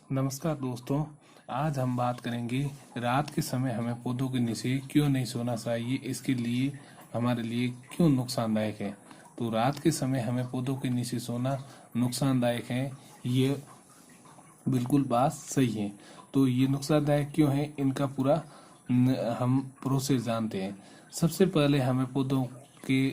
नमस्कार दोस्तों। आज हम बात करेंगे रात के समय हमें पौधों के नीचे क्यों नहीं सोना चाहिए, इसके लिए हमारे लिए क्यों नुकसानदायक है। तो रात के समय हमें पौधों के नीचे सोना नुकसानदायक है, ये बिल्कुल बात सही है। तो ये नुकसानदायक क्यों है, इनका पूरा हम प्रोसेस जानते हैं। सबसे पहले हमें पौधों के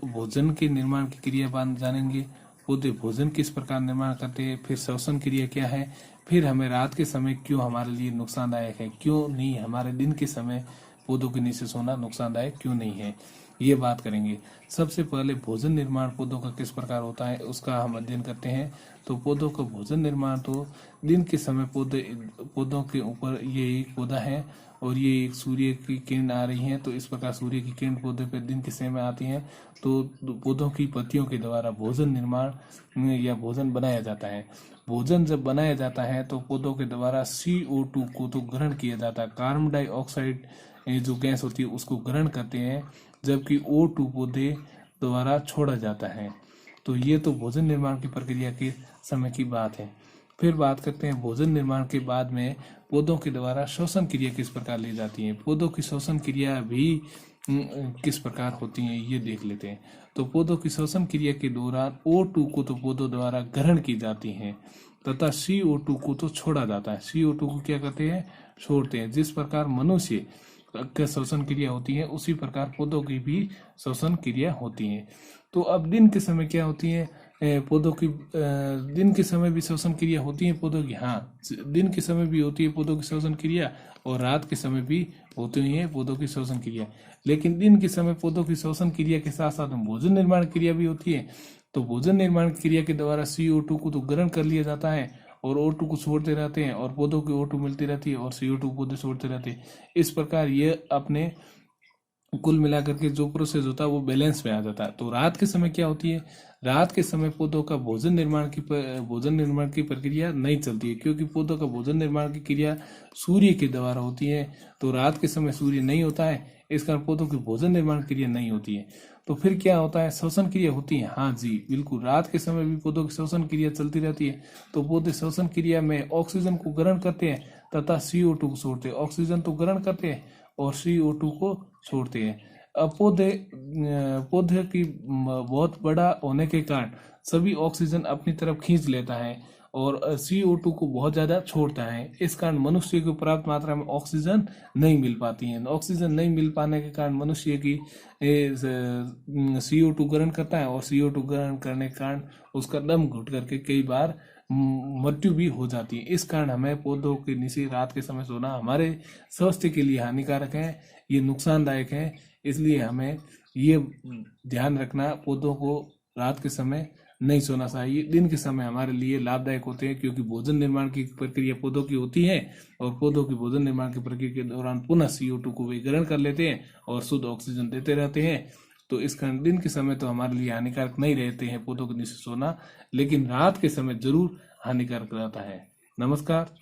भोजन के निर्माण की क्रिया जानेंगे। पौधे भोजन किस प्रकार निर्माण करते हैं, फिर श्वसन क्रिया क्या है, फिर हमें रात के समय क्यों हमारे लिए नुकसानदायक है, क्यों नहीं हमारे दिन के समय पौधों के नीचे सोना नुकसानदायक क्यों नहीं है, ये बात करेंगे। सबसे पहले भोजन निर्माण पौधों का किस प्रकार होता है उसका हम अध्ययन करते हैं। तो पौधों का भोजन निर्माण तो दिन के समय पौधों के ऊपर ये एक पौधा है और ये एक सूर्य की किरण आ रही है, तो इस प्रकार सूर्य की किरण पौधे पर दिन के समय में आती है, तो पौधों की पत्तियों के द्वारा भोजन निर्माण या भोजन बनाया जाता है। भोजन जब बनाया जाता है तो पौधों के द्वारा CO2 को तो ग्रहण किया जाता है, कार्बन डाइऑक्साइड जो गैस होती है उसको ग्रहण करते हैं, जबकि O2 पौधे द्वारा छोड़ा जाता है। तो ये तो भोजन निर्माण की प्रक्रिया के समय की बात है। फिर बात करते हैं भोजन निर्माण के बाद में पौधों के द्वारा श्वसन क्रिया किस प्रकार ली जाती है। पौधों की श्वसन क्रिया भी किस प्रकार होती है ये देख लेते हैं। तो पौधों की श्वसन क्रिया के दौरान O2 को तो पौधों द्वारा ग्रहण की जाती है तथा CO2 को तो छोड़ा जाता है। CO2 को क्या करते हैं, छोड़ते हैं। जिस प्रकार मनुष्य का श्वसन क्रिया होती है उसी प्रकार पौधों की भी श्वसन क्रिया होती है। तो अब दिन के समय क्या होती है, पौधों की दिन के समय भी श्वसन क्रिया होती है पौधों की। हाँ, दिन के समय भी होती है पौधों की श्वसन क्रिया और रात के समय भी होती है पौधों की श्वसन क्रिया। लेकिन दिन के समय पौधों की श्वसन क्रिया के साथ साथ भोजन निर्माण क्रिया भी होती है। तो भोजन निर्माण क्रिया के द्वारा CO2 को तो ग्रहण कर लिया जाता है और O2 को छोड़ते रहते हैं और पौधों की O2 मिलती रहती है और CO2 पौधे छोड़ते रहते हैं। इस प्रकार ये अपने कुल मिलाकर के जो प्रोसेस होता है वो बैलेंस में आ जाता है। तो रात के समय क्या होती है, रात के समय पौधों का भोजन निर्माण की प्रक्रिया नहीं चलती है, क्योंकि पौधों का भोजन निर्माण की क्रिया सूर्य के द्वारा होती है। तो रात के समय सूर्य नहीं होता है, इस कारण पौधों की भोजन निर्माण क्रिया नहीं होती है। तो फिर क्या होता है, श्वसन क्रिया होती है। हाँ जी बिल्कुल, रात के समय भी पौधों की श्वसन क्रिया चलती रहती है। तो पौधे श्वसन क्रिया में ऑक्सीजन को ग्रहण करते हैं तथा CO2 को छोड़ते हैं। ऑक्सीजन तो ग्रहण करते हैं और CO2 को छोड़ते हैं। अब पौधे की बहुत बड़ा होने के कारण सभी ऑक्सीजन अपनी तरफ खींच लेता है और CO2 को बहुत ज्यादा छोड़ता है। इस कारण मनुष्य को पर्याप्त मात्रा में ऑक्सीजन नहीं मिल पाती है। ऑक्सीजन नहीं मिल पाने के कारण मनुष्य की CO2 ग्रहण करता है और CO2 ग्रहण करने के कारण उसका दम घुट करके कई बार मृत्यु भी हो जाती है। इस कारण हमें पौधों के नीचे रात के समय सोना हमारे स्वास्थ्य के लिए हानिकारक है, ये नुकसानदायक है। इसलिए हमें ये ध्यान रखना, पौधों को रात के समय नहीं सोना चाहिए। दिन के समय हमारे लिए लाभदायक होते हैं, क्योंकि भोजन निर्माण की प्रक्रिया पौधों की होती है और पौधों की भोजन निर्माण की प्रक्रिया के दौरान पुनः CO2 को वे ग्रहण कर लेते हैं और शुद्ध ऑक्सीजन देते रहते हैं। तो इस कारण दिन के समय तो हमारे लिए हानिकारक नहीं रहते हैं पौधों के नीचे सोना, लेकिन रात के समय जरूर हानिकारक रहता है। नमस्कार।